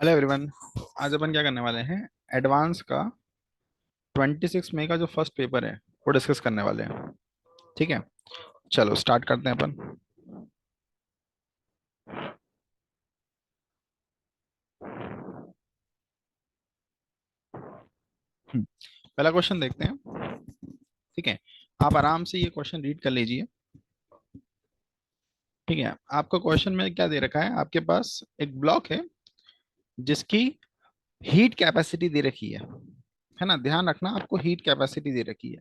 Hello everyone. आज अपन क्या करने वाले हैं? एडवांस का 26 मई का जो फर्स्ट पेपर है वो डिस्कस करने वाले हैं। ठीक है, चलो स्टार्ट करते हैं अपन। पहला क्वेश्चन देखते हैं। ठीक है, आप आराम से ये क्वेश्चन रीड कर लीजिए। ठीक है, आपको क्वेश्चन में क्या दे रखा है? आपके पास एक ब्लॉक है जिसकी हीट कैपेसिटी दे रखी है ना? ध्यान रखना, आपको हीट कैपेसिटी दे रखी है।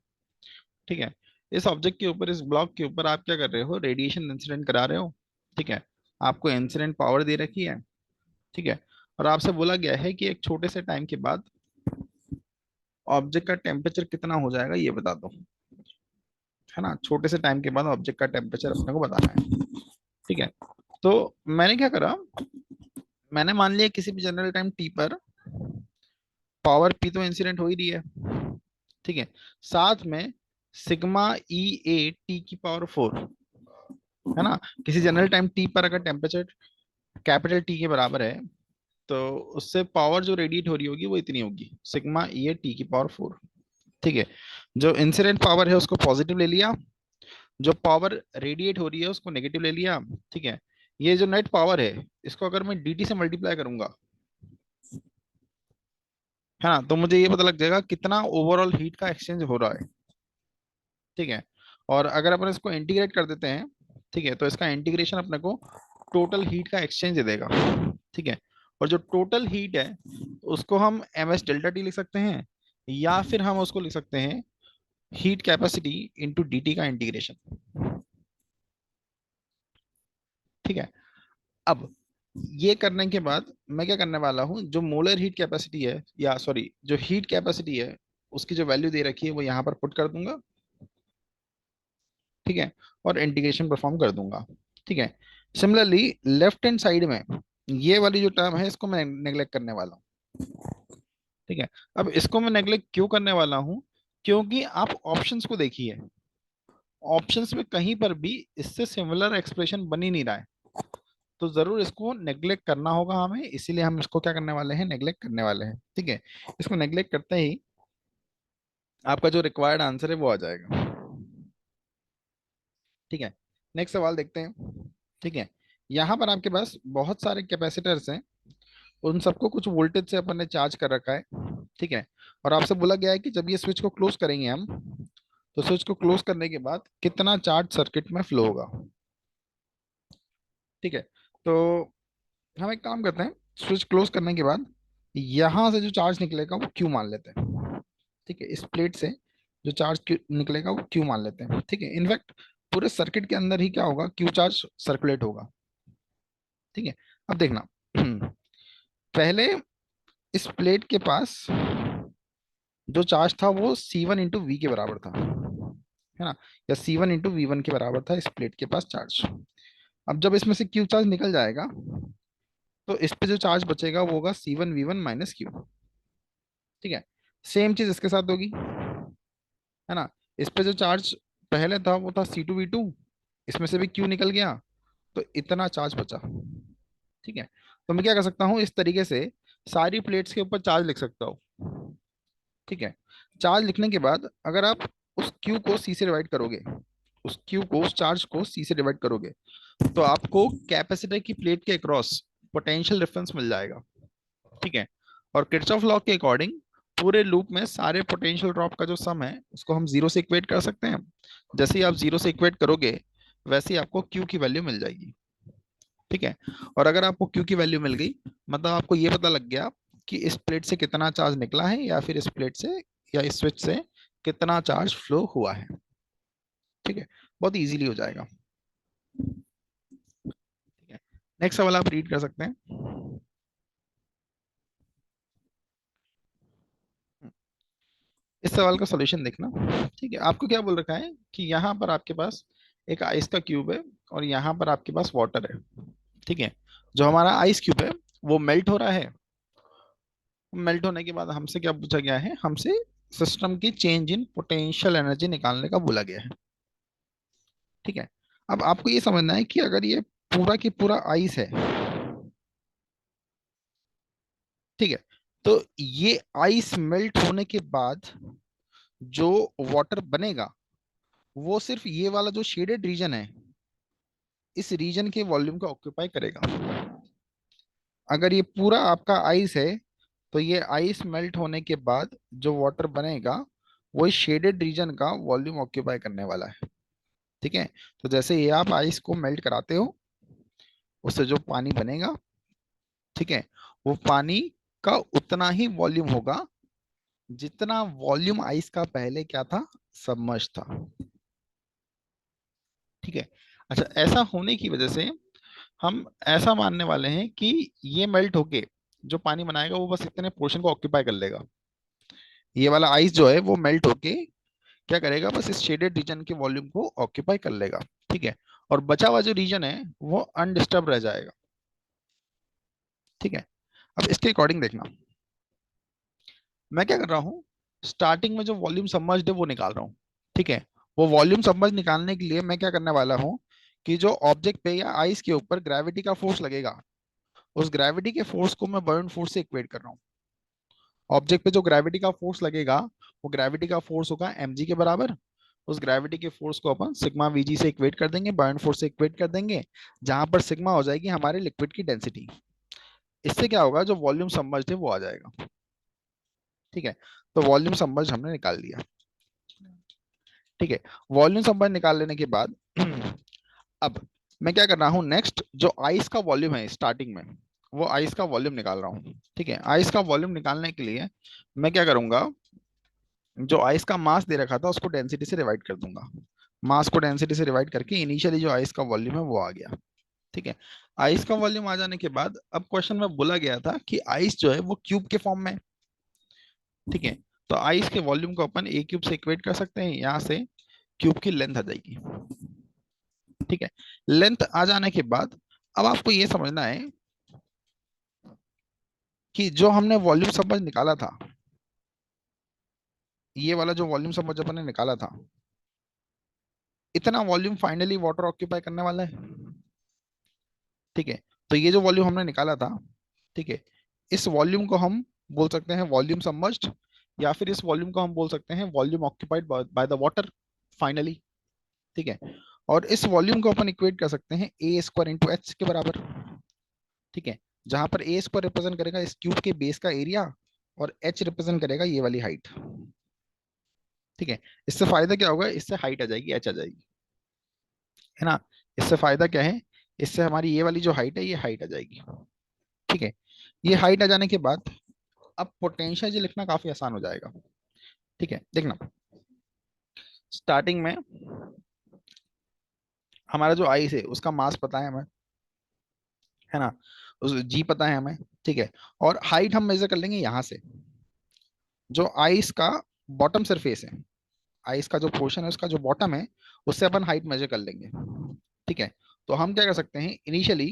ठीक है, इस ऑब्जेक्ट के ऊपर, इस ब्लॉक के ऊपर आप क्या कर रहे हो? रेडिएशन इंसिडेंट करा रहे हो। ठीक है, आपको इंसिडेंट पावर दे रखी है। ठीक है, और आपसे बोला गया है कि एक छोटे से टाइम के बाद ऑब्जेक्ट का टेम्परेचर कितना हो जाएगा ये बता दो। है ना? छोटे से टाइम के बाद ऑब्जेक्ट का टेम्परेचर अपने को बताना है। ठीक है, तो मैंने क्या करा, मैंने मान लिया किसी भी जनरल टाइम टी पर पावर पी तो इंसिडेंट हो ही रही है। ठीक है, साथ में सिग्मा ई ए टी की पावर 4। है ना? किसी जनरल टाइम टी पर अगर टेम्परेचर कैपिटल टी के बराबर है तो उससे पावर जो रेडिएट हो रही होगी वो इतनी होगी, सिग्मा ई ए टी की पावर 4। ठीक है, जो इंसिडेंट पावर है उसको पॉजिटिव ले लिया, जो पावर रेडिएट हो रही है उसको नेगेटिव ले लिया। ठीक है, ये जो नेट पावर है इसको अगर मैं dt से मल्टीप्लाई करूंगा, है ना, तो मुझे ये पता लग जाएगा कितना ओवरऑल हीट का एक्सचेंज हो रहा है। ठीक है, और अगर अपन इसको इंटीग्रेट कर देते हैं, ठीक है, तो इसका इंटीग्रेशन अपने को टोटल हीट का एक्सचेंज दे देगा। ठीक है, और जो टोटल हीट है उसको हम एम एस डेल्टा टी लिख सकते हैं, या फिर हम उसको लिख सकते हैं heat capacity into D T का इंटीग्रेशन। ठीक है, अब ये करने के बाद मैं क्या करने वाला हूँ, जो मोलर हीट कैपेसिटी है, या सॉरी जो हीट कैपेसिटी है उसकी जो वैल्यू दे रखी है वो यहाँ पर पुट कर दूंगा। ठीक है, और इंटीग्रेशन परफॉर्म कर दूंगा। ठीक है, सिमिलरली लेफ्ट हैंड साइड में ये वाली जो टर्म है इसको मैं नेग्लेक्ट करने वाला हूँ। ठीक है, अब इसको मैं नेग्लेक्ट क्यों करने वाला हूँ? क्योंकि आप ऑप्शंस को देखिए, ऑप्शंस में कहीं पर भी इससे सिमिलर एक्सप्रेशन बन ही नहीं रहा है, तो जरूर इसको नेग्लेक्ट करना होगा हमें, इसीलिए हम इसको क्या करने वाले हैं? नेग्लेक्ट करने वाले हैं। ठीक है, इसको नेग्लेक्ट करते ही आपका जो रिक्वायर्ड आंसर है वो आ जाएगा। ठीक है, नेक्स्ट सवाल देखते हैं। ठीक है, यहाँ पर आपके पास बहुत सारे कैपेसिटर्स हैं, उन सबको कुछ वोल्टेज से अपन ने चार्ज कर रखा है। ठीक है, और आपसे बोला गया है कि जब ये स्विच को क्लोज करेंगे हम, तो स्विच को क्लोज करने के बाद कितना चार्ज सर्किट में फ्लो होगा। ठीक है, तो हम एक काम करते हैं, स्विच क्लोज करने के बाद यहां से जो चार्ज निकलेगा वो क्यू मान लेते हैं। ठीक है, इस प्लेट से जो चार्ज निकलेगा वो क्यू मान लेते हैं। ठीक है, इनफैक्ट पूरे सर्किट के अंदर ही क्या होगा, क्यू चार्ज सर्कुलेट होगा। ठीक है, अब देखना पहले इस प्लेट के पास जो चार्ज था वो C1 × V के बराबर था, है ना, या C1 × V1 के बराबर था इस प्लेट के पास चार्ज। अब जब इसमें से क्यू चार्ज निकल जाएगा तो इस पे जो चार्ज बचेगा वो होगा C1V1 - Q। ठीक है, सेम चीज इसके साथ होगी, है ना। इस पे जो चार्ज पहले था वो था C2V2, इसमें से भी Q निकल गया तो इतना चार्ज बचा। ठीक है, तो मैं क्या कर सकता हूँ, इस तरीके से सारी प्लेट्स के ऊपर चार्ज लिख सकता हूँ। ठीक है, चार्ज लिखने के बाद अगर आप उस Q को C से डिवाइड करोगे, उस Q को, उस चार्ज को C से डिवाइड करोगे, तो आपको कैपेसिटर की प्लेट के अक्रॉस पोटेंशियल डिफरेंस मिल जाएगा। ठीक है, और किरचॉफ लॉ के अकॉर्डिंग पूरे लूप में सारे पोटेंशियल ड्रॉप का जो सम है उसको हम जीरो से इक्वेट कर सकते हैं। जैसे ही आप जीरो से इक्वेट करोगे वैसे ही आपको क्यू की वैल्यू मिल जाएगी। ठीक है, और अगर आपको क्यू की वैल्यू मिल गई, मतलब आपको ये पता लग गया कि इस प्लेट से कितना चार्ज निकला है, या फिर इस प्लेट से या इस स्विच से कितना चार्ज फ्लो हुआ है। ठीक है, बहुत इजीली हो जाएगा। ठीक है, नेक्स्ट सवाल आप रीड कर सकते हैं। इस सवाल का सॉल्यूशन देखना। ठीक है, आपको क्या बोल रखा है कि यहाँ पर आपके पास एक आइस का क्यूब है और यहाँ पर आपके पास वाटर है। ठीक है, जो हमारा आइस क्यूब है वो मेल्ट हो रहा है। मेल्ट होने के बाद हमसे क्या पूछा गया है? हमसे सिस्टम की चेंज इन पोटेंशियल एनर्जी निकालने का बोला गया है। ठीक है, अब आपको ये समझना है कि अगर ये पूरा की पूरा आइस है, ठीक है। तो ये आइस मेल्ट होने के बाद जो वाटर बनेगा वो सिर्फ ये वाला जो शेडेड रीजन है इस रीजन के वॉल्यूम को ऑक्यूपाई करेगा। अगर ये पूरा आपका आइस है तो ये आइस मेल्ट होने के बाद जो वाटर बनेगा वो इस शेडेड रीजन का वॉल्यूम ऑक्यूपाई करने वाला है। ठीक है। तो जैसे ये आप आइस को मेल्ट कराते हो उससे जो पानी बनेगा, ठीक है, वो पानी का उतना ही वॉल्यूम होगा जितना वॉल्यूम आइस का पहले क्या था, सबमर्ज था। ठीक है। अच्छा, ऐसा होने की वजह से हम ऐसा मानने वाले हैं कि ये मेल्ट होके जो पानी बनाएगा वो बस इतने पोर्शन को ऑक्यूपाई कर लेगा। ये वाला आइस जो है वो मेल्ट होके क्या करेगा, बस इस शेडेड रीजन के वॉल्यूम को ऑक्यूपाई कर लेगा। ठीक है। और बचा हुआ जो रीजन है वो अनडिस्टर्ब रह जाएगा। ठीक है। अब इसके अकॉर्डिंग देखना, मैं क्या कर रहा हूँ, स्टार्टिंग में जो वॉल्यूम सबमर्ज्ड है वो निकाल रहा हूँ। ठीक है। वो वॉल्यूम सबमर्ज निकालने के लिए मैं क्या करने वाला हूँ कि जो ऑब्जेक्ट पे या आइस के ऊपर ग्रेविटी का फोर्स लगेगा उस ग्रेविटी के फोर्स को मैं बर्न फोर्स से इक्वेट कर रहा हूँ। ऑब्जेक्ट पे जो ग्रेविटी का फोर्स लगेगा वो ग्रेविटी का फोर्स होगा mg के बराबर। उस ग्रेविटी के फोर्स को अपन सिग्मा वीजी से इक्वेट कर देंगे, बर्न फोर्स से इक्वेट कर देंगे, जहां पर सिग्मा हो जाएगी हमारे लिक्विड की डेंसिटी। इससे क्या होगा, जो वॉल्यूम सबमर्ज्ड है वो आ जाएगा। ठीक है। तो वॉल्यूम सबमर्ज्ड हमने निकाल लिया। ठीक है। वॉल्यूम सबमर्ज्ड निकाल लेने के बाद अब मैं क्या कर रहा हूँ, नेक्स्ट जो आइस का वॉल्यूम है स्टार्टिंग में वो आइस का वॉल्यूम निकाल रहा हूँ। ठीक है। आइस का वॉल्यूम निकालने के लिए मैं क्या करूंगा, जो आइस का मास दे रखा था उसको डेंसिटी से डिवाइड कर दूंगा। मास को डेंसिटी से डिवाइड करके इनिशियली जो आइस का वॉल्यूम है वो आ गया। ठीक है। आइस का वॉल्यूम आ जाने के बाद अब क्वेश्चन में बोला गया था कि आइस जो है वो क्यूब के फॉर्म में है। ठीक है। तो आइस के वॉल्यूम को अपन ए क्यूब से इक्वेट कर सकते हैं, यहाँ से क्यूब की लेंथ आ जाएगी। ठीक है। लेंथ आ जाने के बाद अब आपको ये समझना है कि जो हमने वॉल्यूम समझ निकाला था, ये वाला जो वॉल्यूम समझ अपन ने निकाला था, इतना वॉल्यूम फाइनली वाटर ऑक्यूपाई करने वाला है। ठीक है। तो ये जो वॉल्यूम हमने निकाला था, ठीक है, इस वॉल्यूम को हम बोल सकते हैं वॉल्यूम सबमर्ज्ड, या फिर इस वॉल्यूम को हम बोल सकते हैं volume occupied by the water finally. ठीक है। और इस वॉल्यूम को अपन इक्वेट कर सकते हैं ए स्क्वायर इंटू एच के बराबर। ठीक है। जहां पर ए स्क्वायर रिप्रेजेंट करेगा इस क्यूब के बेस का एरिया और एच रिप्रेजेंट करेगा ये वाली हाइट। ठीक है। इससे फायदा क्या होगा, इससे हाइट आ जाएगी, एच आ जाएगी, है ना। इससे फायदा क्या है, इससे हमारी ये वाली जो हाइट है ये हाइट आ जाएगी। ठीक है। ये हाइट आ जाने के बाद अब पोटेंशियल जी लिखना काफी आसान हो जाएगा। ठीक है। देखना, स्टार्टिंग में हमारा जो आइस है उसका मास पता है हमें, है ना, उस जी पता है हमें। ठीक है। और हाइट हम मेजर कर लेंगे यहाँ से, जो आइस का बॉटम सरफेस है, आइस का जो पोर्शन है उसका जो बॉटम है उससे अपन हाइट मेजर कर लेंगे। ठीक है। तो हम क्या कर सकते हैं, इनिशियली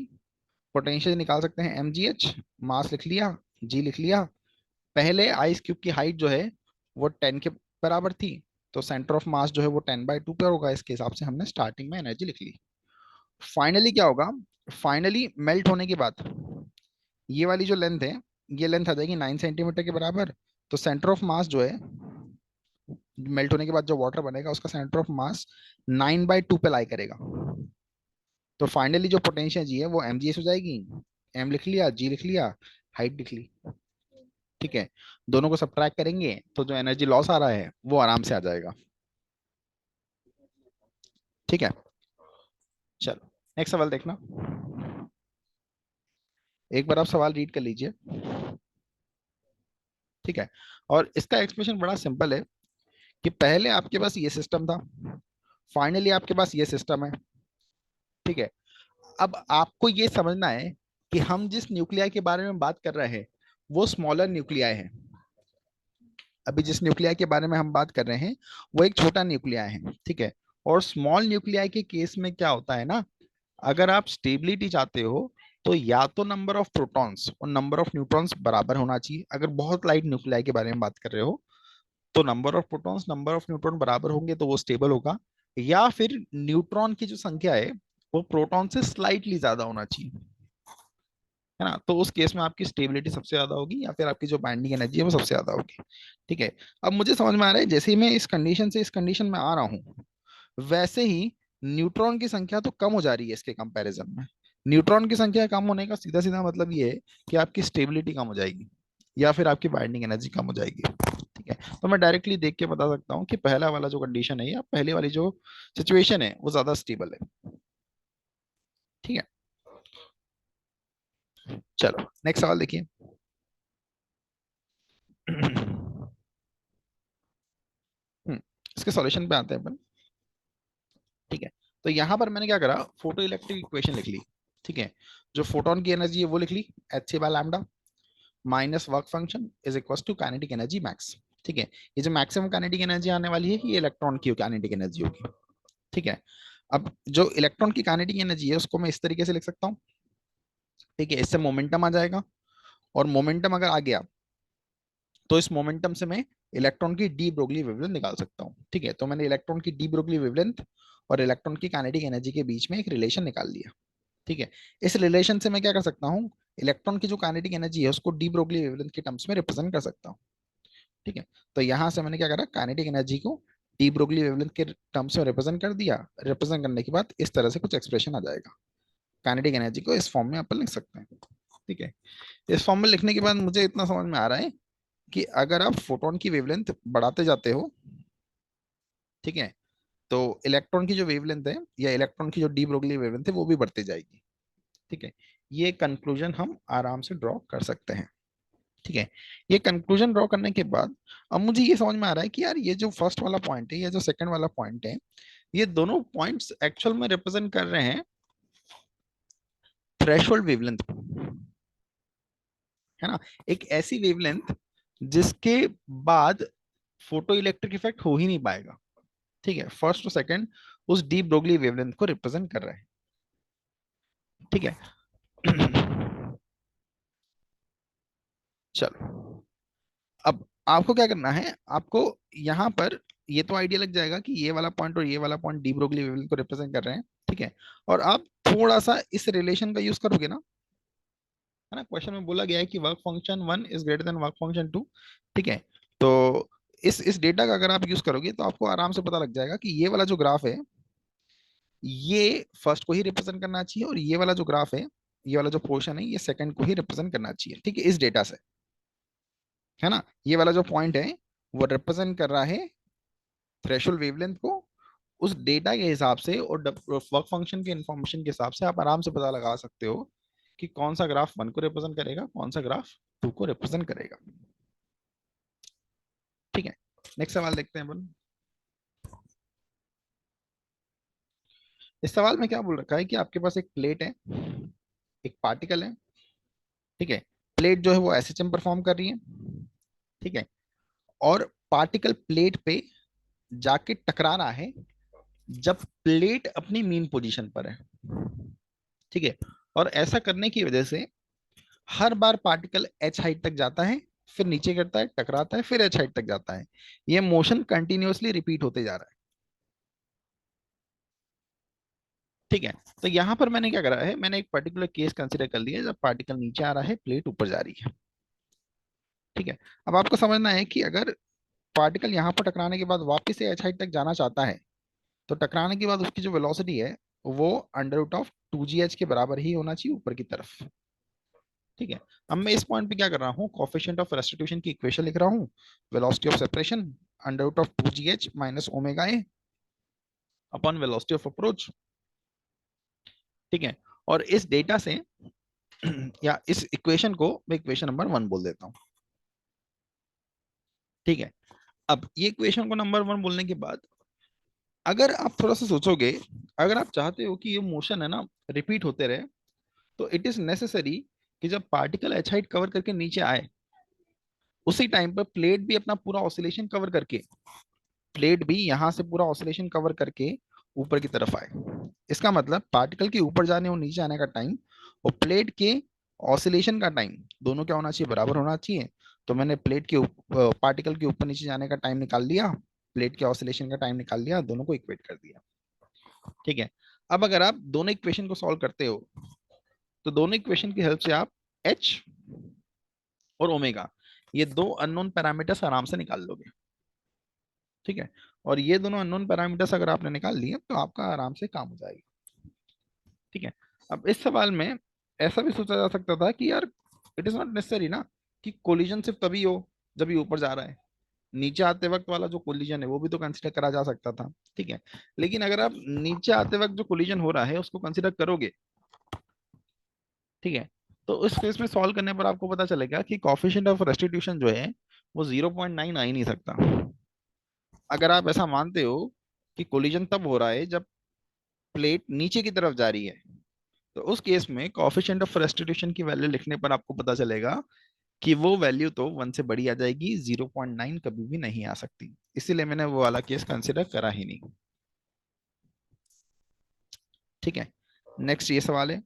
पोटेंशियल निकाल सकते हैं एम जी एच, मास लिख लिया, जी लिख लिया। पहले आइस क्यूब की हाइट जो है वो 10 के बराबर थी, तो सेंटर ऑफ मास जो है वो 10/2 पर होगा, इसके हिसाब से हमने स्टार्टिंग में एनर्जी लिख ली। फाइनली क्या होगा, फाइनली मेल्ट होने के बाद ये वाली जो लेंथ है ये लेंथ आ जाएगी 9 सेंटीमीटर के बराबर। तो सेंटर ऑफ मास जो है, मेल्ट होने के बाद जो वाटर बनेगा उसका सेंटर ऑफ मास 9/2 पे लाई करेगा। तो फाइनली जो पोटेंशियल जी है वो एम जी एस हो जाएगी। एम लिख लिया, जी लिख लिया, हाइट लिख ली। ठीक है। दोनों को सब्ट्रैक्ट करेंगे तो जो एनर्जी लॉस आ रहा है वो आराम से आ जाएगा। ठीक है। चलो नेक्स्ट सवाल देखना, एक बार आप सवाल रीड कर लीजिए। ठीक है। और इसका एक्सप्लेनेशन बड़ा सिंपल है कि पहले आपके पास ये सिस्टम था, फाइनली आपके पास ये सिस्टम है। ठीक है। अब आपको ये समझना है कि हम जिस न्यूक्लियाई के बारे में बात कर रहे हैं वो स्मॉलर न्यूक्लियाई है। अभी जिस न्यूक्लियाई के बारे में हम बात कर रहे हैं वो एक छोटा न्यूक्लियाई है। ठीक है। और स्मॉल न्यूक्लियाई के केस में क्या होता है ना, अगर आप स्टेबिलिटी चाहते हो तो या तो नंबर ऑफ प्रोटॉन्स और नंबर ऑफ न्यूट्रॉन्स बराबर होना चाहिए। अगर बहुत लाइट न्यूक्लियाई के बारे में बात कर रहे हो तो number of protons number of neutron बराबर होंगे तो वो स्टेबल होगा, या फिर न्यूट्रॉन की जो संख्या है वो प्रोटॉन से स्लाइटली ज्यादा होना चाहिए। है ना। तो उस केस में आपकी स्टेबिलिटी सबसे ज्यादा होगी या फिर आपकी जो बाइंडिंग एनर्जी है वो सबसे ज्यादा होगी। ठीक है। अब मुझे समझ में आ रहा है जैसे ही मैं इस कंडीशन से इस कंडीशन में आ रहा हूँ, वैसे ही न्यूट्रॉन की संख्या तो कम हो जा रही है इसके कंपैरिजन में। न्यूट्रॉन की संख्या कम होने का सीधा सीधा मतलब ये है कि आपकी स्टेबिलिटी कम हो जाएगी या फिर आपकी बाइंडिंग एनर्जी कम हो जाएगी। ठीक है। तो मैं डायरेक्टली देख के बता सकता हूँ कि पहला वाला जो कंडीशन है या पहले वाली जो सिचुएशन है वो ज्यादा स्टेबल है। ठीक है। चलो नेक्स्ट सवाल देखिए। इसके सॉल्यूशन पे आते हैं अपन। ठीक है। तो यहां पर मैंने क्या करा, फोटो इलेक्ट्रिक इक्वेशन लिख ली। ठीक है। जो फोटोन की एनर्जी है वो लिख ली, h by lambda minus work function is equal to kinetic energy max. ठीक है। ये जो मैक्सिमम काइनेटिक एनर्जी आने वाली है ये इलेक्ट्रॉन की काइनेटिक एनर्जी होगी। ठीक है। अब जो इलेक्ट्रॉन की काइनेटिक एनर्जी है उसको मैं इस तरीके से लिख सकता हूँ। ठीक है। इससे मोमेंटम आ जाएगा, और मोमेंटम अगर आ गया तो इस मोमेंटम से मैं इलेक्ट्रॉन की डी ब्रोगली वेवलेंथ निकाल सकता हूँ। ठीक है। तो मैंने इलेक्ट्रॉन की डी ब्रोगली वेवलेंथ और इलेक्ट्रॉन की काइनेटिक एनर्जी के बीच में एक रिलेशन निकाल लिया। ठीक है। इस रिलेशन से मैं क्या कर सकता हूँ, इलेक्ट्रॉन की जो काइनेटिक एनर्जी है उसको डी ब्रोगली वेवलेंथ के टर्म्स में रिप्रेजेंट कर सकता हूँ। ठीक है। तो यहां से मैंने क्या करा, काइनेटिक एनर्जी को डी ब्रोगली वेवलेंथ के टर्म्स में रिप्रेजेंट कर दिया। रिप्रेजेंट करने के बाद इस तरह से कुछ एक्सप्रेशन आ जाएगा। काइनेटिक एनर्जी को इस फॉर्म में अपन लिख सकते हैं। ठीक है। इस फॉर्म में लिखने के बाद मुझे इतना समझ में आ रहा है कि अगर आप फोटोन की वेवलेंथ बढ़ाते जाते हो, ठीक है, तो इलेक्ट्रॉन की जो वेवलेंथ है या इलेक्ट्रॉन की जो डी ब्रोगली वेवलेंथ है वो भी बढ़ती जाएगी। ठीक है। ये कंक्लूजन हम आराम से ड्रॉ कर सकते हैं। ठीक है। ये कंक्लूजन ड्रॉ करने के बाद अब मुझे ये समझ में आ रहा है कि यार ये जो फर्स्ट वाला पॉइंट है या जो सेकंड वाला पॉइंट है, ये दोनों पॉइंट्स एक्चुअल में रिप्रेजेंट कर रहे हैं थ्रेशोल्ड वेवलेंथ को, है ना। एक ऐसी वेवलेंथ जिसके बाद फोटो इलेक्ट्रिक इफेक्ट हो ही नहीं पाएगा। ठीक है। फर्स्ट और सेकंड उस डी ब्रोगली वेवलेंथ को रिप्रेजेंट कर रहे हैं। ठीक है। चलो अब आपको क्या करना है, आपको यहाँ पर ये तो आइडिया लग जाएगा कि ये वाला पॉइंट और ये वाला पॉइंट डी ब्रोगली वेवलेंथ को रिप्रेजेंट कर रहे हैं। ठीक है। और आप थोड़ा सा इस रिलेशन का यूज करोगे ना, है ना, क्वेश्चन में बोला गया है कि work function 1 is greater than work function 2। ठीक है। तो इस डेटा का अगर आप यूज करोगे तो आपको आराम से पता लग जाएगा कि ये वाला जो ग्राफ है ये फर्स्ट को ही रिप्रेजेंट करना चाहिए, और ये वाला जो ग्राफ है, ये वाला जो पोर्शन है ये सेकंड को ही रिप्रेजेंट करना चाहिए। ठीक है। इस डेटा से, है ना, ये वाला जो पॉइंट है वो रिप्रेजेंट कर रहा है थ्रेशोल्ड वेवलेंथ को। उस डेटा के हिसाब से और वर्क फंक्शन के इंफॉर्मेशन के हिसाब से आप आराम से पता लगा सकते हो कि कौन सा ग्राफ 1 को रिप्रेजेंट करेगा, कौन सा ग्राफ 2 को रिप्रेजेंट करेगा। ठीक है। नेक्स्ट सवाल देखते हैं अपन। इस सवाल में क्या बोल रखा है कि आपके पास एक प्लेट है, एक पार्टिकल है। ठीक है। प्लेट जो है वो एसएचएम परफॉर्म कर रही है। ठीक है। और पार्टिकल प्लेट पे जाके टकरा रहा है जब प्लेट अपनी मीन पोजीशन पर है। ठीक है। और ऐसा करने की वजह से हर बार पार्टिकल एच हाइट तक जाता है, फिर नीचे गिरता है, टकराता है, फिर एच हाइट तक जाता है। ये मोशन कंटिन्यूअसली रिपीट होते जा रहा है। ठीक है। तो यहां पर मैंने क्या करा है, मैंने एक पर्टिकुलर केस कंसिडर कर लिया जब पार्टिकल नीचे आ रहा है, प्लेट ऊपर जा रही है। ठीक है। अब आपको समझना है कि अगर पार्टिकल यहाँ पर टकराने के बाद वापस से एच हाइट तक जाना चाहता है, तो टकराने के बाद उसकी जो वेलोसिटी है वो अंडर रूट ऑफ 2gh के बराबर ही होना चाहिए ऊपर की तरफ। ठीक है। अब मैं इस पॉइंट पे क्या कर रहा हूँ, कोफिशिएंट ऑफ रेस्टिट्यूशन की इक्वेशन लिख रहा हूँ। Velocity of separation under root of 2gh minus omega a upon velocity of approach. ठीक है। और इस डेटा से या इस इक्वेशन को मैं इक्वेशन नंबर 1 बोल देता हूँ। ठीक है। अब ये इक्वेशन को नंबर 1 बोलने के बाद अगर आप थोड़ा सा सोचोगे, अगर आप चाहते हो कि ये मोशन है ना रिपीट होते रहे, तो इट इज नेसेसरी कि जब पार्टिकल एच हाइट कवर करके नीचे आए, उसी टाइम पर प्लेट भी अपना पूरा ऑसिलेशन कवर करके, प्लेट भी यहां से पूरा ऑसिलेशन कवर करके ऊपर की तरफ आए। इसका मतलब पार्टिकल के ऊपर जाने और नीचे आने का टाइम और प्लेट के ऑसिलेशन का टाइम दोनों क्या होना चाहिए, बराबर होना चाहिए। तो मैंने प्लेट के पार्टिकल के ऊपर नीचे जाने का टाइम निकाल लिया, प्लेट के ऑसिलेशन का टाइम निकाल लिया, दोनों को इक्वेट कर दिया। ठीक है। अब अगर आप दोनों इक्वेशन को सॉल्व करते हो, तो दोनों इक्वेशन की हेल्प से आप एच और ओमेगा, ये दो अननोन पैरामीटर्स आराम से निकाल लोगे। ठीक है, और ये दोनों अननोन पैरामीटर्स अगर आपने निकाल लिए तो आपका आराम से काम हो जाएगा। ठीक है, अब इस सवाल में ऐसा भी सोचा जा सकता था कि यार इट इज नॉट नेसेसरी ना कि कोलिजन सिर्फ तभी हो जब ये ऊपर जा रहा है, नीचे आते वक्त वाला जो कोलिजन है वो भी तो कंसिडर करा जा सकता था। ठीक है, लेकिन अगर आप नीचे आते वक्त जो कोलिजन हो रहा है उसको कंसिडर करोगे, ठीक है, तो उस केस में सॉल्व करने पर आपको पता चलेगा कि कॉफिशिएंट ऑफ रेस्टिट्यूशन जो है वो 0.9 आ ही नहीं सकता। अगर आप ऐसा मानते हो कि कोलिजन तब हो रहा है जब प्लेट नीचे की तरफ जा रही है, तो उस केस में कॉफिशिएंट ऑफ रेस्टिट्यूशन की वैल्यू लिखने पर आपको पता चलेगा कि वो वैल्यू तो 1 से बड़ी आ जाएगी, 0.9 कभी भी नहीं आ सकती। इसीलिए मैंने वो वाला केस कंसिडर करा ही नहीं। ठीक है, नेक्स्ट ये सवाल है।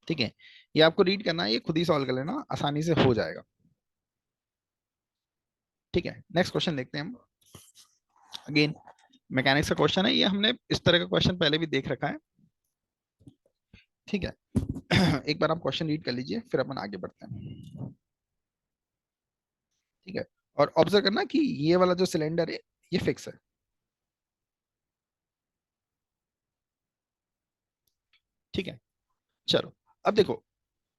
ठीक है, ये आपको रीड करना है, ये खुद ही सॉल्व कर लेना, आसानी से हो जाएगा। ठीक है, नेक्स्ट क्वेश्चन देखते हैं हम। अगेन मैकेनिक्स का क्वेश्चन है, ये हमने इस तरह का क्वेश्चन पहले भी देख रखा है। ठीक है, एक बार आप क्वेश्चन रीड कर लीजिए फिर अपन आगे बढ़ते हैं। ठीक है, और ऑब्जर्व करना कि ये वाला जो सिलेंडर है ये फिक्स है। ठीक है, चलो अब देखो,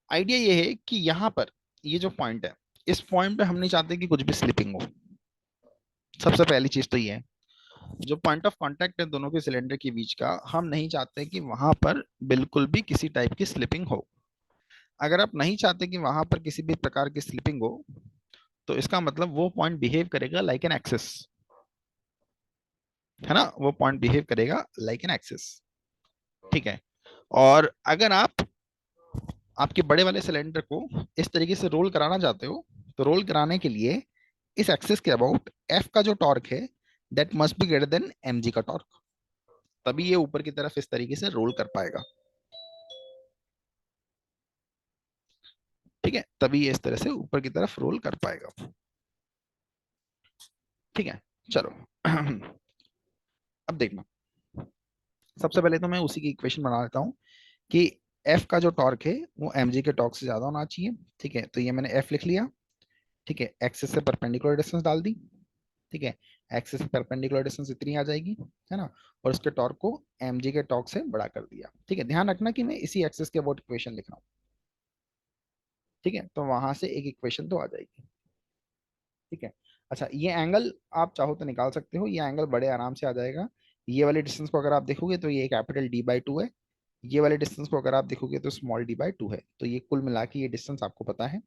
आइडिया ये है कि यहाँ पर ये जो पॉइंट है, इस पॉइंट पे हम नहीं चाहते कि कुछ भी स्लिपिंग हो। सबसे पहली चीज तो ये है, जो पॉइंट ऑफ कांटेक्ट है दोनों के सिलेंडर के बीच का, हम नहीं चाहते कि वहां पर बिल्कुल भी किसी टाइप की स्लिपिंग हो। अगर आप नहीं चाहते कि वहां पर किसी भी प्रकार की स्लिपिंग हो, तो इसका मतलब वो पॉइंट बिहेव करेगा लाइक एन एक्सिस, है ना, वो पॉइंट बिहेव करेगा लाइक एन एक्सिस। ठीक है, और अगर आप आपके बड़े वाले सिलेंडर को इस तरीके से रोल कराना चाहते हो, तो रोल कराने के लिए इस एक्सिस के अबाउट एफ का जो टॉर्क है that must be greater than m g का टॉर्क, तभी ये ऊपर की तरफ इस तरीके से रोल कर पाएगा। ठीक है, तभी ये इस तरह से ऊपर की तरफ रोल कर पाएगा। ठीक है, चलो अब देखना, सबसे पहले तो मैं उसी की इक्वेशन बना लेता हूँ कि एफ का जो टॉर्क है वो एम जी के टॉर्क से ज्यादा होना चाहिए। ठीक है, तो ये मैंने एफ लिख लिया। ठीक है, एक्सिस से परपेंडिकुलर डिस्टेंस डाल दी। ठीक है, एक्सिस से परपेंडिकुलर डिस्टेंस इतनी आ जाएगी, है ना, और उसके टॉर्क को एम जी के टॉर्क से बड़ा कर दिया। ठीक है, ध्यान रखना कि मैं इसी एक्सिस के अबाउट इक्वेशन लिख रहा हूँ। ठीक है, तो वहां से एक इक्वेशन तो आ जाएगी। ठीक है, अच्छा ये एंगल आप चाहो तो निकाल सकते हो, ये एंगल बड़े आराम से आ जाएगा। ये वाले डिस्टेंस को अगर आप देखोगे तो ये कैपिटल डी बाई टू है, ये वाले डिस्टेंस को अगर आप देखोगे तो स्मॉल डी बाई टू है, तो ये कुल मिला के ये डिस्टेंस आपको पता है।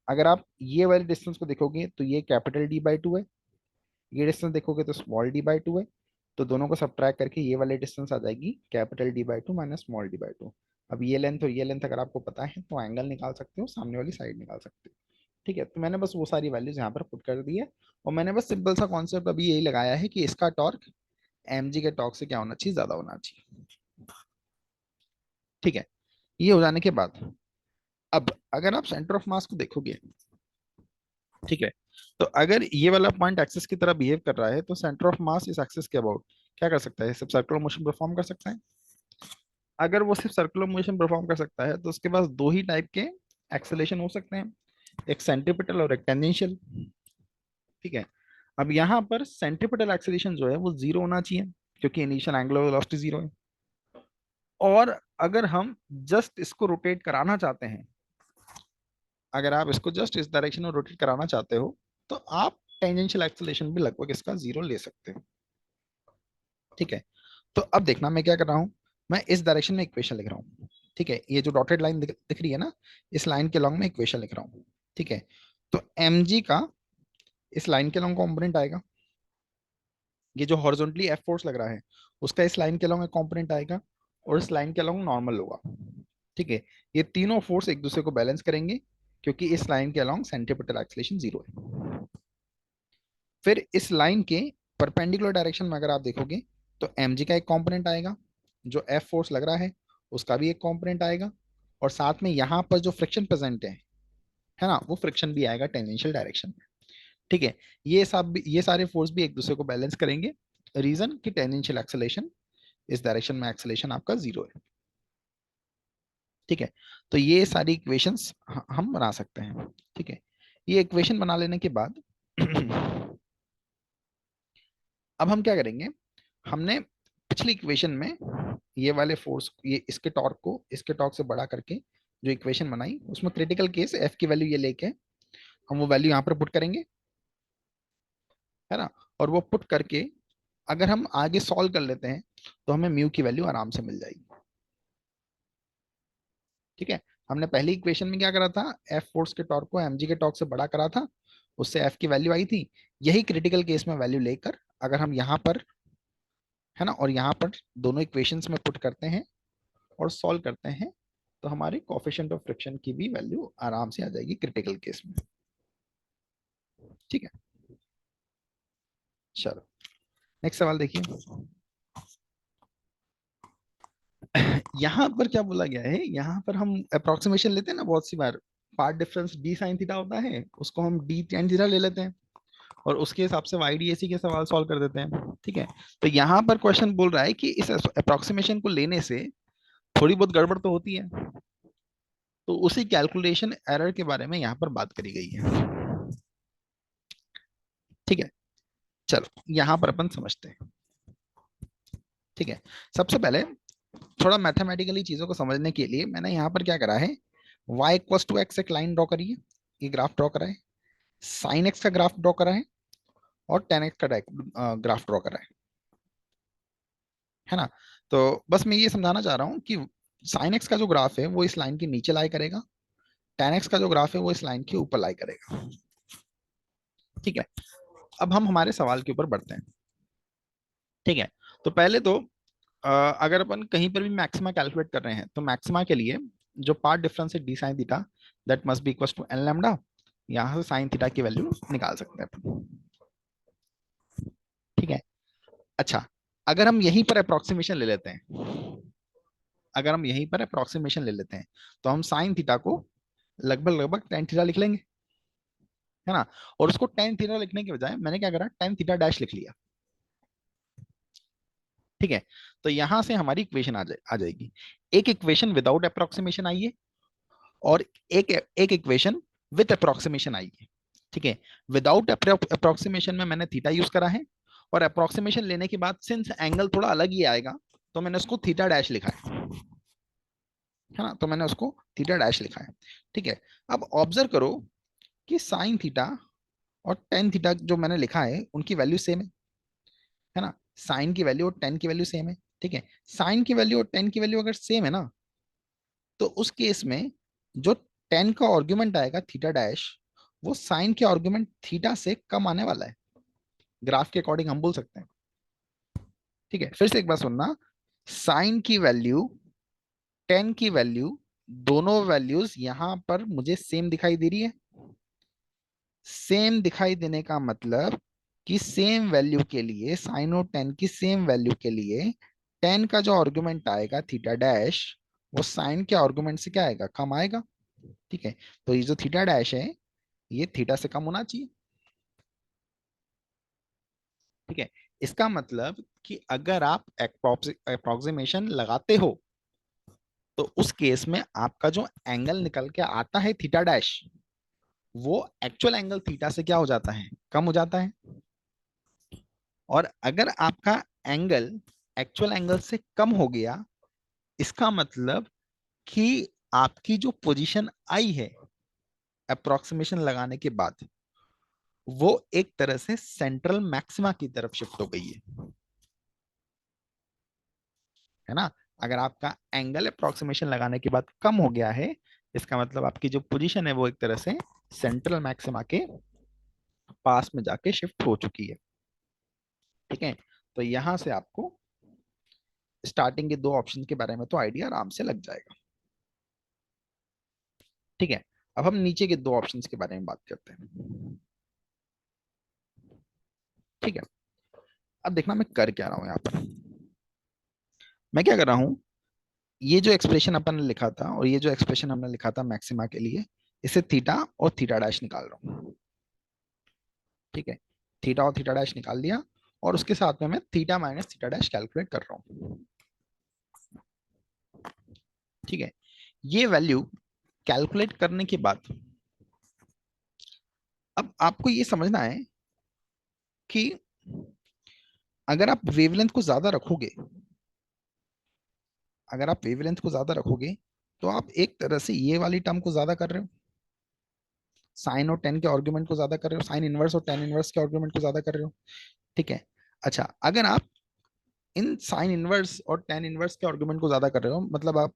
अगर आप ये वाले डिस्टेंस को देखोगे तो ये कैपिटल डी बाई टू है, ये डिस्टेंस देखोगे तो स्मॉल डी बाई टू है, तो दोनों को सब्ट्रैक्ट करके ये वाले डिस्टेंस आ जाएगी capital D by two minus small D by two. अब ये लेंथ और ये लेंथ अगर आपको पता है तो एंगल निकाल सकते हो, सामने वाली साइड निकाल सकते हो। ठीक है, तो मैंने बस वो सारी वैल्यूज यहाँ पर पुट कर दी है, और मैंने बस सिंपल सा कॉन्सेप्ट अभी यही लगाया है कि इसका टॉर्क एम जी के टॉर्क से क्या होना चाहिए, ज्यादा होना चाहिए। ठीक है, ये हो जाने के बाद अब अगर आप सेंटर ऑफ मास को देखोगे, ठीक है, तो अगर ये वाला पॉइंट एक्सिस की तरह बिहेव कर रहा है तो सेंटर ऑफ मास इस एक्सिस के अबाउट क्या कर सकता है, सिर्फ सर्कुलर मोशन परफॉर्म कर सकता है। अगर वो सिर्फ सर्कुलर मोशन परफॉर्म कर सकता है तो उसके पास दो ही टाइप के एक्सेलेरेशन हो सकते हैं, एक सेंट्रीपिटल और एक टेंजेंशियल। ठीक है, अब यहाँ पर सेंट्रीपिटल एक्सेलेरेशन जो है वो जीरो होना चाहिए, क्योंकि इनिशियल एंगुलर वेलोसिटी जीरो है। और अगर हम जस्ट इसको रोटेट कराना चाहते हैं, अगर आप इसको जस्ट इस डायरेक्शन में रोटेट कराना चाहते हो, तो आप टेंजेंशियल एक्सेलरेशन भी लगभग इसका जीरो ले सकते हो। ठीक है, तो अब देखना मैं क्या कर रहा हूँ, मैं इस डायरेक्शन में इक्वेशन लिख रहा हूँ। ठीक है, ये जो डॉटेड लाइन दिख रही है ना, इस लाइन के लॉन्ग में इक्वेशन लिख रहा हूँ। ठीक है, तो एम जी का इस लाइन के लॉन्ग कॉम्पोनेंट आएगा, ये जो हॉरिजॉन्टली एफ फोर्स लग रहा है उसका इस लाइन के लॉन्ग एक कॉम्पोनेंट आएगा, और इस लाइन के लॉन्ग नॉर्मल होगा। ठीक है, ये तीनों फोर्स एक दूसरे को बैलेंस करेंगे, क्योंकि इस लाइन के अलोंग सेंट्रीपिटल एक्सेलरेशन जीरो है। फिर इस लाइन के परपेंडिकुलर डायरेक्शन में अगर आप देखोगे तो mg का एक कंपोनेंट आएगा, जो एफ फोर्स लग रहा है उसका भी एक कंपोनेंट आएगा, और साथ में यहाँ पर जो फ्रिक्शन प्रेजेंट है ना, वो फ्रिक्शन भी आएगा टेंजेंशियल डायरेक्शन में। ठीक है, ये सारे फोर्स भी एक दूसरे को बैलेंस करेंगे, रीजन कि टेंजेंशियल एक्सेलरेशन इस डायरेक्शन में एक्सेलरेशन आपका जीरो है। ठीक है, तो ये सारी इक्वेशंस हम बना सकते हैं। ठीक है, ये इक्वेशन बना लेने के बाद अब हम क्या करेंगे, हमने पिछली इक्वेशन में ये वाले फोर्स, ये इसके टॉर्क को इसके टॉर्क से बड़ा करके जो इक्वेशन बनाई, उसमें क्रिटिकल केस एफ की वैल्यू ये लेके हम वो वैल्यू यहाँ पर पुट करेंगे, है ना। और वो पुट करके अगर हम आगे सॉल्व कर लेते हैं तो हमें म्यू की वैल्यू आराम से मिल जाएगी। ठीक है, हमने पहली इक्वेशन में क्या करा था, एफ फोर्स के टॉर्क को एमजी के टॉर्क से बड़ा करा था, उससे एफ की वैल्यू आई थी। यही क्रिटिकल केस में वैल्यू लेकर अगर हम यहाँ पर, है ना, और यहाँ पर दोनों इक्वेशंस में पुट करते हैं और सॉल्व करते हैं, तो हमारी कोफिशिएंट ऑफ फ्रिक्शन की भी वैल्यू आराम से आ जाएगी क्रिटिकल केस में। ठीक है, चलो नेक्स्ट सवाल देखिए। यहाँ पर क्या बोला गया है, यहाँ पर हम अप्रोक्सीमेशन लेते हैं ना बहुत सी बार, path difference d sign theta होता है, उसको हम डी टेन थीटा ले लेते हैं और उसके हिसाब से वाईडीएसी के सवाल सॉल्व कर देते हैं। ठीक है, तो यहाँ पर क्वेश्चन बोल रहा है कि इस अप्रोक्सीमेशन को लेने से थोड़ी बहुत गड़बड़ तो होती है, तो उसी कैलकुलेशन एरर के बारे में यहाँ पर बात करी गई है। ठीक है, चलो यहाँ पर अपन समझते हैं। ठीक है, सबसे पहले थोड़ा मैथमेटिकली चीजों को समझने के लिए मैंने यहाँ पर क्या करा है, y इक्वल्स टू एक्स एक लाइन ड्रॉ करी है, ये ग्राफ ड्रॉ करा है, साइन एक्स का ग्राफ ड्रॉ करा है और टेन एक्स का ग्राफ ड्रॉ करा है ना। तो बस मैं ये समझाना चाह रहा हूँ कि साइन एक्स का जो ग्राफ है वो इस लाइन के नीचे लाई करेगा, टेन एक्स का जो ग्राफ है वो इस लाइन के ऊपर लाई करेगा। ठीक है, अब हम हमारे सवाल के ऊपर बढ़ते हैं। ठीक है, तो पहले तो अगर अपन कहीं पर भी मैक्सिमा कैलकुलेट कर रहे हैं तो मैक्सिमा के लिए जो पार्ट डिफरेंस है d sign theta, that must be equal to n lambda, यहाँ से साइन थीटा की वैल्यू निकाल सकते हैं अपन। ठीक है, अच्छा, अगर हम यहीं पर अप्रोक्सीमेशन ले लेते हैं, अगर हम यहीं पर अप्रोक्सीमेशन ले लेते हैं तो हम साइन थीटा को लगभग लगभग टेन थीटा लिख लेंगे, है ना। और उसको टेन थीटा लिखने के बजाय मैंने क्या करा, टेन थीटा डैश लिख लिया। ठीक है, तो यहां से हमारी इक्वेशन आ जाएगी। एक इक्वेशन विदाउट अप्रोक्सीमेशन आई है और एक एक इक्वेशन विद अप्रोक्सीमेशन आई है। ठीक है, विदाउट अप्रोक्सीमेशन में मैंने थीटा यूज करा है, और अप्रोक्सीमेशन लेने के बाद सिंस एंगल थोड़ा अलग ही आएगा तो मैंने उसको थीटा डैश लिखा है ना, तो मैंने उसको थीटा डैश लिखा है। ठीक है, अब ऑब्जर्व करो कि साइन थीटा और टेन थीटा जो मैंने लिखा है उनकी वैल्यू सेम है ना, साइन की वैल्यू और टेन की वैल्यू सेम है। ठीक है, साइन की वैल्यू और टेन की वैल्यू अगर सेम है ना, तो उस केस में जो टेन का आर्गुमेंट आएगा थीटा डैश, वो साइन के आर्गुमेंट थीटा से कम आने वाला है, ग्राफ के अकॉर्डिंग हम बोल सकते हैं। ठीक है, फिर से एक बार सुनना, साइन की वैल्यू, टेन की वैल्यू, दोनों वैल्यूज यहां पर मुझे सेम दिखाई दे रही है। सेम दिखाई देने का मतलब कि सेम वैल्यू के लिए, साइन और टेन की सेम वैल्यू के लिए टेन का जो आर्गुमेंट आएगा थीटा डैश, वो साइन के आर्गुमेंट से क्या आएगा, कम आएगा। ठीक है, तो ये जो थीटा डैश है ये थीटा से कम होना चाहिए। ठीक है, इसका मतलब कि अगर आप अप्रोक्सीमेशन लगाते हो तो उस केस में आपका जो एंगल निकल के आता है थीटा डैश, वो एक्चुअल एंगल थीटा से क्या हो जाता है, कम हो जाता है। और अगर आपका एंगल एक्चुअल एंगल से कम हो गया, इसका मतलब कि आपकी जो पोजीशन आई है अप्रोक्सीमेशन लगाने के बाद, वो एक तरह से सेंट्रल मैक्सिमा की तरफ शिफ्ट हो गई है ना। अगर आपका एंगल अप्रोक्सीमेशन लगाने के बाद कम हो गया है, इसका मतलब आपकी जो पोजीशन है वो एक तरह से सेंट्रल मैक्सिमा के पास में जाके शिफ्ट हो चुकी है। ठीक है, तो यहां से आपको स्टार्टिंग के दो ऑप्शन के बारे में तो आइडिया आराम से लग जाएगा। ठीक है, अब हम नीचे के दो ऑप्शंस के बारे में बात करते हैं। ठीक है, अब देखना मैं कर क्या रहा हूं यहाँ पर। मैं क्या कर रहा हूँ, ये जो एक्सप्रेशन अपन ने लिखा था और ये जो एक्सप्रेशन हमने लिखा था मैक्सिमा के लिए, इसे थीटा और थीटा डैश निकाल रहा हूँ। ठीक है, थीटा और थीटा डैश निकाल दिया और उसके साथ में मैं theta minus theta dash calculate कर रहा हूँ। ठीक है, ये वैल्यू कैलकुलेट करने के बाद अब आपको ये समझना है कि अगर आप वेवलेंथ को ज्यादा रखोगे, अगर आप वेवलेंथ को ज्यादा रखोगे तो आप एक तरह से ये वाली टर्म को ज्यादा कर रहे हो, साइन और टेन के आर्गुमेंट को ज्यादा कर रहे हो, साइन इनवर्स और टेन इनवर्स के आर्गुमेंट को ज्यादा कर रहे हो। ठीक है। अच्छा, अगर आप इन साइन इनवर्स और टेन इनवर्स के आर्गुमेंट को ज्यादा कर रहे हो, मतलब आप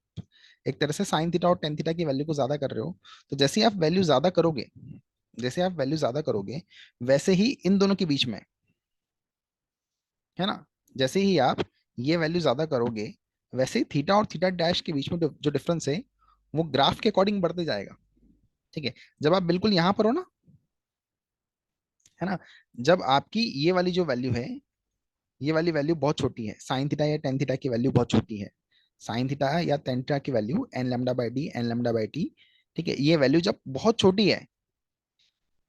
एक तरह से साइन थीटा और टेन थीटा की वैल्यू को ज्यादा कर रहे हो, तो जैसे ही आप वैल्यू ज्यादा करोगे, जैसे आप वैल्यू ज्यादा करोगे, वैसे ही इन दोनों के बीच में, है ना, जैसे ही आप ये वैल्यू ज्यादा करोगे, वैसे ही थीटा और थीटा डैश के बीच में जो डिफरेंस है वो ग्राफ के अकॉर्डिंग बढ़ते जाएगा। ठीक है। जब आप बिल्कुल यहां पर हो ना, है ना, जब आपकी ये वाली जो वैल्यू है, ये वाली वैल्यू बहुत छोटी है, साइन थीटा या टेन थीटा की वैल्यू बहुत छोटी है, साइन थीटा या टेन थीटा की value n lambda by d, n lambda by t. ठीक है, ये वैल्यू जब बहुत छोटी है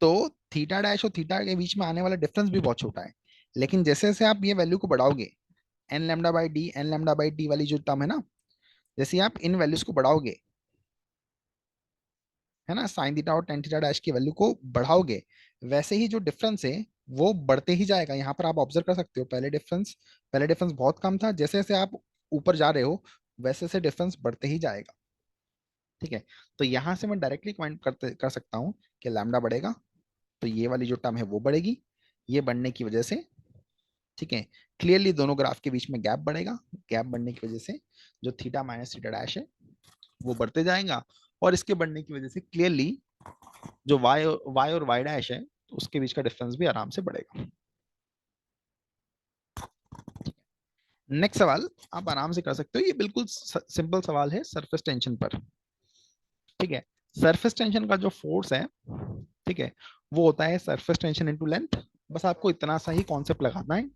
तो थीटा डैश और थीटा के बीच में आने वाला डिफरेंस भी बहुत छोटा है। लेकिन जैसे जैसे आप ये वैल्यू को बढ़ाओगे, n lambda by d, n lambda by t वाली जो टर्म है ना, जैसे ही आप इन वैल्यूज को बढ़ाओगे, है ना, साइन थीटा और टेन थीटा डैश की वैल्यू को बढ़ाओगे, वैसे ही जो डिफरेंस है वो बढ़ते ही जाएगा। यहाँ पर आप ऑब्जर्व कर सकते हो, पहले डिफरेंस बहुत कम था, जैसे जैसे आप ऊपर जा रहे हो वैसे से डिफरेंस बढ़ते ही जाएगा। ठीक है। तो यहाँ से मैं डायरेक्टली पॉइंट कर सकता हूँ कि लैम्डा बढ़ेगा तो ये वाली जो टर्म है वो बढ़ेगी, ये बढ़ने की वजह से, ठीक है, क्लियरली दोनों ग्राफ के बीच में गैप बढ़ेगा, गैप बढ़ने की वजह से जो थीटा माइनस थीटा डैश है वो बढ़ते जाएगा, और इसके बढ़ने की वजह से क्लियरली जो वाई और वाई डैश है तो उसके बीच का डिफरेंस भी आराम से बढ़ेगा। नेक्स्ट सवाल आप आराम से कर सकते हो, ये बिल्कुल सिंपल सवाल है सरफेस टेंशन पर। ठीक है। सरफेस टेंशन का जो फोर्स है, ठीक है, वो होता है सरफेस टेंशन इनटू लेंथ। बस आपको इतना सा ही कॉन्सेप्ट लगाना है।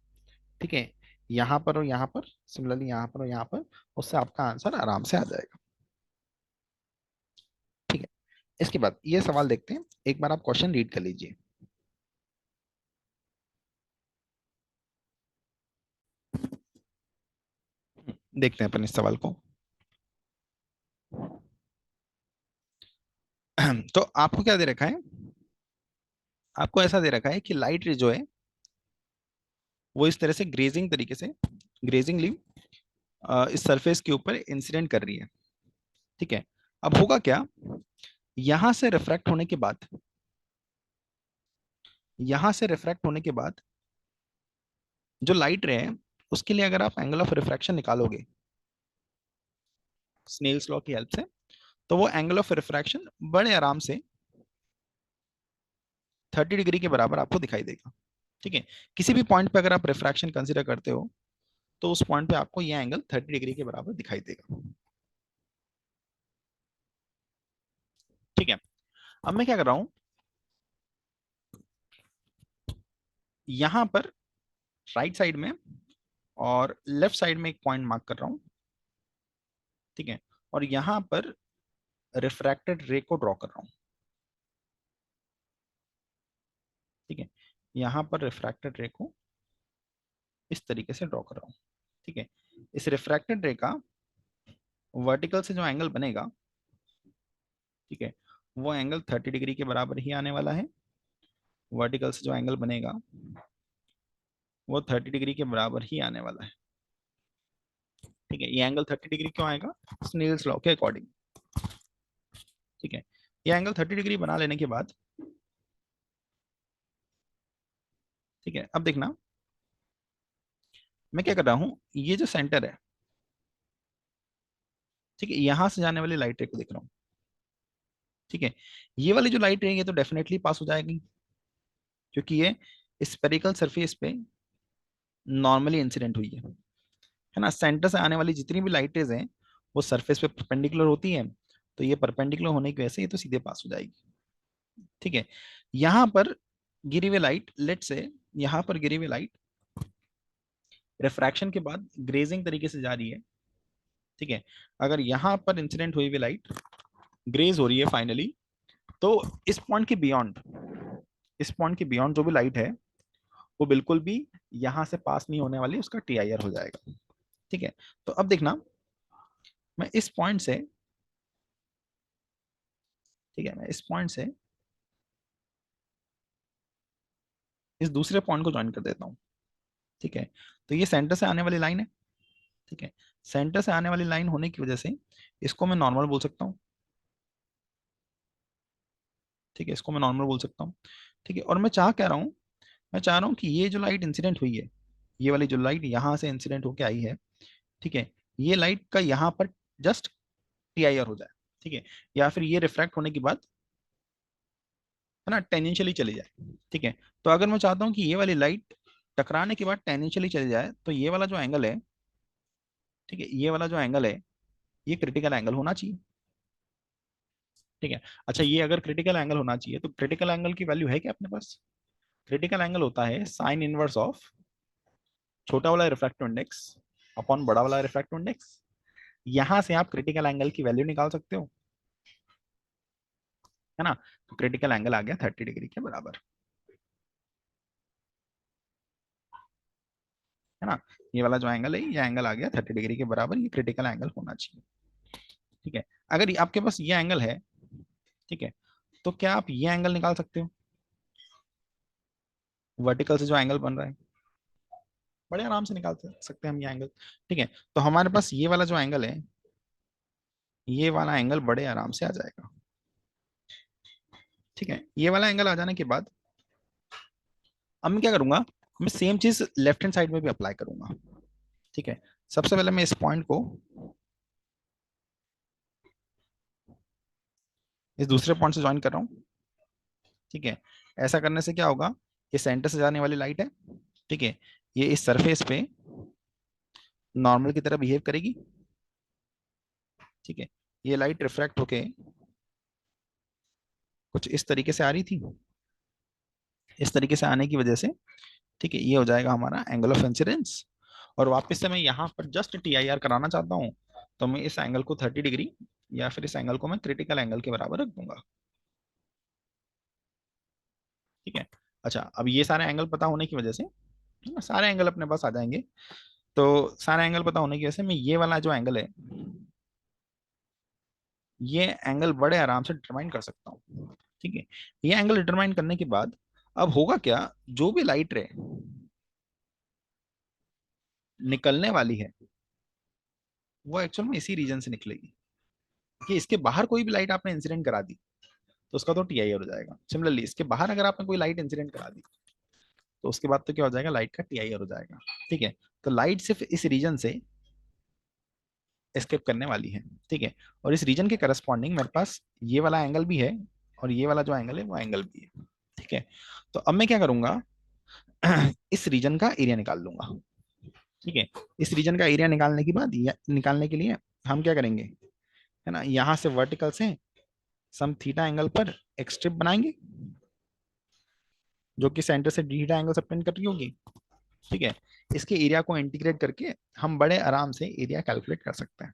ठीक है। यहाँ पर और यहाँ पर, सिमिलरली यहाँ पर और यहाँ पर, उससे आपका आंसर आराम से आ जाएगा। ठीक है। इसके बाद ये सवाल देखते हैं, एक बार आप क्वेश्चन रीड कर लीजिए। देखते हैं अपन इस सवाल को। तो आपको क्या दे रखा है, आपको ऐसा दे रखा है कि लाइट रे जो है वो इस तरह से ग्रेजिंग तरीके से, ग्रेजिंगली इस सरफेस के ऊपर इंसिडेंट कर रही है। ठीक है। अब होगा क्या, यहां से रिफ्रैक्ट होने के बाद, यहां से रिफ्रैक्ट होने के बाद जो लाइट रे है उसके लिए अगर आप एंगल ऑफ रिफ्रैक्शन निकालोगे स्नेल्स लॉ की हेल्प से, तो वो एंगल ऑफ रिफ्रैक्शन बड़े आराम से 30 डिग्री के बराबर आपको दिखाई देगा। ठीक है। किसी भी पॉइंट पे अगर आप रिफ्रैक्शन कंसीडर करते हो तो उस पॉइंट पे आपको ये एंगल 30 डिग्री के बराबर दिखाई देगा। ठीक है। अब मैं क्या कर रहा हूं, यहां पर राइट साइड में और लेफ्ट साइड में एक पॉइंट मार्क कर रहा हूं। ठीक है। और यहां पर रिफ्रैक्टेड रे को ड्रॉ कर रहा हूं। ठीक है। यहां पर रिफ्रैक्टेड रे को इस तरीके से ड्रॉ कर रहा हूं। ठीक है। इस रिफ्रैक्टेड रे का वर्टिकल से जो एंगल बनेगा, ठीक है, वो एंगल 30 डिग्री के बराबर ही आने वाला है। वर्टिकल से जो एंगल बनेगा वो 30 डिग्री के बराबर ही आने वाला है। ठीक है। ये एंगल 30 डिग्री क्यों आएगा, स्नेल्स लॉ के अकॉर्डिंग। ठीक है। ये एंगल 30 डिग्री बना लेने के बाद, ठीक है, अब देखना मैं क्या कर रहा हूं, ये जो सेंटर है, ठीक है, यहां से जाने वाली लाइट रे को देख रहा हूँ। ठीक है। ये वाली जो लाइट रे है ये तो डेफिनेटली पास हो जाएगी, क्योंकि ये स्पेरिकल सरफेस पे नॉर्मली इंसिडेंट हुई है ना। सेंटर से आने वाली जितनी भी लाइट रेज हैं वो सरफेस पे परपेंडिकुलर होती हैं, तो ये परपेंडिकुलर होने की वजह से ये तो सीधे पास हो जाएगी। ठीक है। यहां पर गिरी हुई लाइट, लेट से यहां पर गिरी हुई लाइट रिफ्रैक्शन के बाद ग्रेजिंग तरीके से जा रही है। ठीक है। अगर यहां पर इंसिडेंट हुई हुई लाइट ग्रेज हो रही है फाइनली, तो इस पॉइंट के बियॉन्ड, इस पॉइंट के बियॉन्ड जो भी लाइट है वो बिल्कुल भी यहां से पास नहीं होने वाली, उसका टीआईआर हो जाएगा। ठीक है। तो अब देखना मैं इस पॉइंट से ठीक है, मैं इस पॉइंट से इस दूसरे पॉइंट को ज्वाइन कर देता हूँ। ठीक है, तो ये सेंटर से आने वाली लाइन है। ठीक है, सेंटर से आने वाली लाइन होने की वजह से इसको मैं नॉर्मल बोल सकता हूँ। ठीक है, इसको मैं नॉर्मल बोल सकता हूँ। ठीक है, और मैं चाह क्या रहा हूँ, मैं चाह रहा हूँ कि ये जो लाइट इंसिडेंट हुई है, ये वाली जो लाइट यहाँ से इंसिडेंट होके आई है, ठीक है, ये लाइट का यहाँ पर जस्ट टीआईआर हो जाए। ठीक है, या फिर ये रिफ्रैक्ट होने के बाद है ना टेंजेंशियली चली जाए। ठीक है, तो अगर मैं चाहता हूँ कि ये वाली लाइट टकराने के बाद टेंजेंशियली चली जाए, तो ये वाला जो एंगल है, ठीक है, ये वाला जो एंगल है, ये क्रिटिकल एंगल होना चाहिए। ठीक है, अच्छा, ये अगर क्रिटिकल एंगल होना चाहिए तो क्रिटिकल एंगल की वैल्यू है क्या अपने पास? क्रिटिकल एंगल होता है साइन इनवर्स ऑफ छोटा वाला रिफ्रैक्टिव इंडेक्स अपॉन बड़ा वाला रिफ्रैक्टिव इंडेक्स। यहां से आप क्रिटिकल एंगल की वैल्यू निकाल सकते हो, है ना। तो क्रिटिकल एंगल आ गया 30 डिग्री के बराबर, है ना। ये वाला जो एंगल है, ये एंगल आ गया 30 डिग्री के बराबर, ये क्रिटिकल एंगल होना चाहिए। ठीक है, अगर आपके पास ये एंगल है, ठीक है, तो क्या आप ये एंगल निकाल सकते हो वर्टिकल से जो एंगल बन रहा है? बड़े आराम से निकाल सकते हैं हम ये एंगल। ठीक है, तो हमारे पास ये वाला जो एंगल है, ये वाला एंगल बड़े आराम से आ जाएगा। ठीक है, ये वाला एंगल आ जाने के बाद अब मैं क्या करूंगा, मैं सेम चीज लेफ्ट हैंड साइड में भी अप्लाई करूंगा। ठीक है, सबसे पहले मैं इस पॉइंट को इस दूसरे पॉइंट से ज्वाइन कर रहा हूँ। ठीक है, ऐसा करने से क्या होगा, ये सेंटर से जाने वाली लाइट है। ठीक है, ये इस सरफेस पे नॉर्मल की तरह बिहेव करेगी। ठीक है, ये लाइट रिफ्रैक्ट होके कुछ इस तरीके से आ रही थी, इस तरीके से आने की वजह से, ठीक है, ये हो जाएगा हमारा एंगल ऑफ इंसिडेंस। और वापस से मैं यहाँ पर जस्ट टी आई आर कराना चाहता हूँ, तो मैं इस एंगल को 30 डिग्री या फिर इस एंगल को मैं क्रिटिकल एंगल के बराबर रख दूंगा। ठीक है, अच्छा, अब ये सारे एंगल पता होने की वजह से, है ना, सारे एंगल अपने पास आ जाएंगे। तो सारे एंगल पता होने की वजह से मैं ये वाला जो एंगल है, ये एंगल बड़े आराम से डिटरमाइन कर सकता हूँ। ठीक है, ये एंगल डिटरमाइन करने के बाद अब होगा क्या, जो भी लाइट रे निकलने वाली है, वो एक्चुअल में इसी रीजन से निकलेगी। कि इसके बाहर कोई भी लाइट आपने इंसिडेंट करा दी, तो उसका तो टी आई आर हो जाएगा। सिमिलरली इसके बाहर अगर आपने कोई लाइट इंसिडेंट करा दी, तो उसके बाद तो क्या हो जाएगा, लाइट का टी आई आर हो जाएगा। ठीक है, तो लाइट सिर्फ इस रीजन से एस्केप करने वाली है। ठीक है, और इस रीजन के करस्पॉन्डिंग मेरे पास ये वाला एंगल भी है, और ये वाला जो एंगल है वो एंगल भी है। ठीक है, तो अब मैं क्या करूंगा, इस रीजन का एरिया निकाल लूंगा। ठीक है, इस रीजन का एरिया निकालने के बाद निकालने के लिए हम क्या करेंगे, है ना, यहां से वर्टिकल से सम थीटा एंगल पर एक स्ट्रिप बनाएंगे, जो कि सेंटर से डी थीटा एंगल सबटेंड कर रही होगी। ठीक है, इसके एरिया को इंटीग्रेट करके हम बड़े आराम से एरिया कैलकुलेट कर सकते हैं।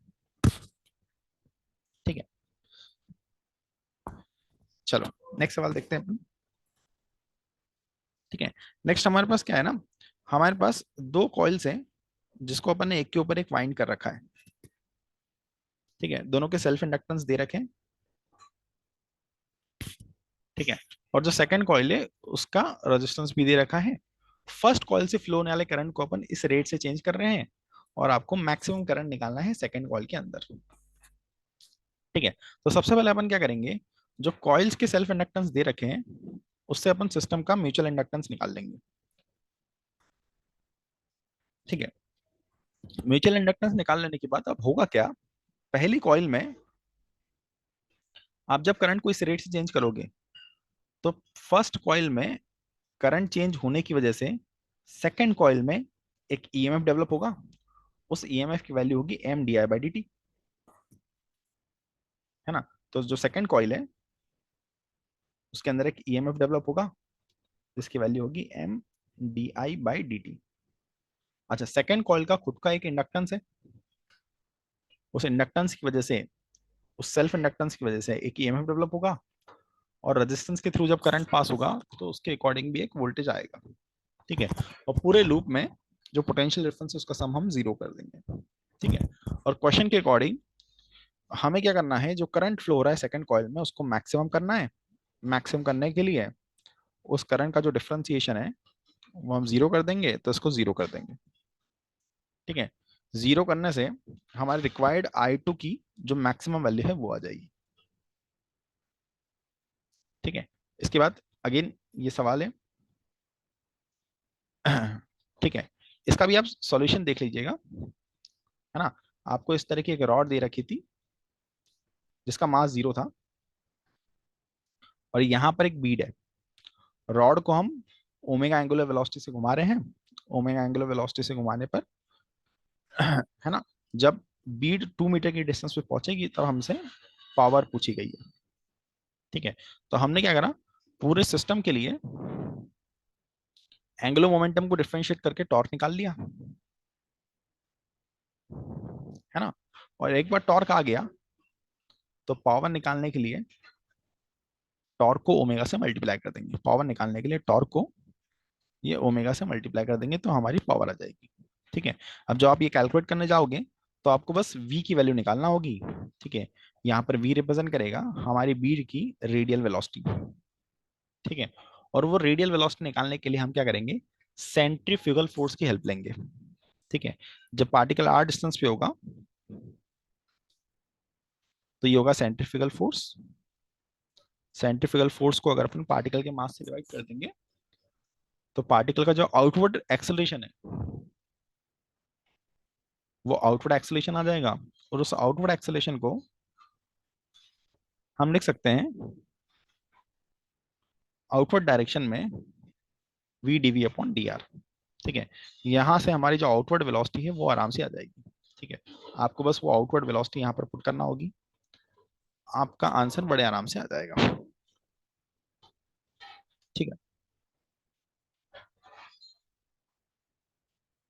ठीक है, चलो नेक्स्ट सवाल देखते हैं अपन। ठीक है, नेक्स्ट हमारे पास क्या है ना, हमारे पास दो कॉइल्स हैं, जिसको अपन ने एक के ऊपर एक वाइंड कर रखा है। ठीक है, दोनों के सेल्फ इंडक्टेंस दे रखे हैं। ठीक है, और जो सेकंड कॉइल है उसका रेजिस्टेंस भी दे रखा है। फर्स्ट कॉइल से फ्लो होने वाले करंट को अपन इस रेट से चेंज कर रहे हैं, और आपको मैक्सिमम करंट निकालना है सेकंड कॉइल के अंदर। ठीक है, तो सबसे पहले अपन क्या करेंगे, जो कॉइल्स के सेल्फ इंडक्टेंस दे रखे हैं, उससे अपन सिस्टम का म्यूचुअल इंडक्टेंस निकाल लेंगे। ठीक है, म्यूचुअल इंडक्टेंस निकाल लेने के बाद अब होगा क्या, पहली कॉइल में आप जब करंट को इस रेट से चेंज करोगे, तो फर्स्ट कॉइल में करंट चेंज होने की वजह से सेकंड कॉइल में एक ईएमएफ डेवलप होगा। उस ईएमएफ की वैल्यू होगी m d i by d t, है ना। तो जो सेकंड कॉइल है उसके अंदर एक ईएमएफ डेवलप होगा, जिसकी वैल्यू होगी m d i by d t. अच्छा, सेकंड कॉइल का खुद का एक इंडक्टेंस है, उस इंडक्टेंस की वजह से, उस सेल्फ इंडक्टेंस की वजह से एक ईएमएफ डेवलप होगा, और रेजिस्टेंस के थ्रू जब करंट पास होगा तो उसके अकॉर्डिंग भी एक वोल्टेज आएगा। ठीक है, और पूरे लूप में जो पोटेंशियल डिफरेंस है उसका सम हम जीरो कर देंगे। ठीक है, और क्वेश्चन के अकॉर्डिंग हमें क्या करना है, जो करंट फ्लो हो रहा है सेकंड कॉइल में उसको मैक्सिमम करना है। मैक्सिमम करने के लिए उस करंट का जो डिफरेंशिएशन है वो हम जीरो कर देंगे, तो इसको जीरो कर देंगे। ठीक है, जीरो करने से हमारे रिक्वायर्ड I2 की जो मैक्सिमम वैल्यू है वो आ जाएगी। ठीक है, इसके बाद अगेन ये सवाल है। ठीक है, इसका भी आप सॉल्यूशन देख लीजिएगा, है ना। आपको इस तरह की एक रॉड दे रखी थी जिसका मास जीरो था, और यहाँ पर एक बीड है। रॉड को हम ओमेगा एंगुलर वेलोसिटी से घुमा रहे हैं। ओमेगा एंगुलर वेलोसिटी से घुमाने पर है ना, जब बीड 2 मीटर की डिस्टेंस पे पहुंचेगी तब हमसे पावर पूछी गई है। ठीक है, तो हमने क्या करा, पूरे सिस्टम के लिए एंगुलर मोमेंटम को डिफरेंशिएट करके टॉर्क निकाल लिया, है ना। और एक बार टॉर्क आ गया तो पावर निकालने के लिए टॉर्क को ओमेगा से मल्टीप्लाई कर देंगे। पावर निकालने के लिए टॉर्क को ये ओमेगा से मल्टीप्लाई कर देंगे तो हमारी पावर आ जाएगी। ठीक है, अब जब आप ये कैलकुलेट करने जाओगे तो आपको बस v की वैल्यू निकालना होगी। ठीक है, यहाँ पर v रिप्रेजेंट करेगा हमारी बीड की रेडियल वेलोसिटी। ठीक है, और वो रेडियल वेलोसिटी निकालने के लिए हम क्या करेंगे, सेंट्रीफ्यूगल फोर्स की हेल्प लेंगे। ठीक है, जब पार्टिकल r डिस्टेंस पे होगा तो ये होगा सेंट्रीफ्यूगल फोर्स। सेंट्रीफ्यूगल फोर्स को अगर अपन पार्टिकल के मास से डिवाइड कर देंगे तो पार्टिकल का जो आउटवर्ड एक्सेलरेशन है वो आउटवर्ड एक्सेलरेशन आ जाएगा। और उस आउटवर्ड एक्सेलरेशन को हम लिख सकते हैं आउटवर्ड डायरेक्शन में v d v upon d r. ठीक है, यहां से हमारी जो आउटवर्ड वेलोसिटी है वो आराम से आ जाएगी। ठीक है, आपको बस वो आउटवर्ड वेलोसिटी यहाँ पर पुट करना होगी, आपका आंसर बड़े आराम से आ जाएगा। ठीक है।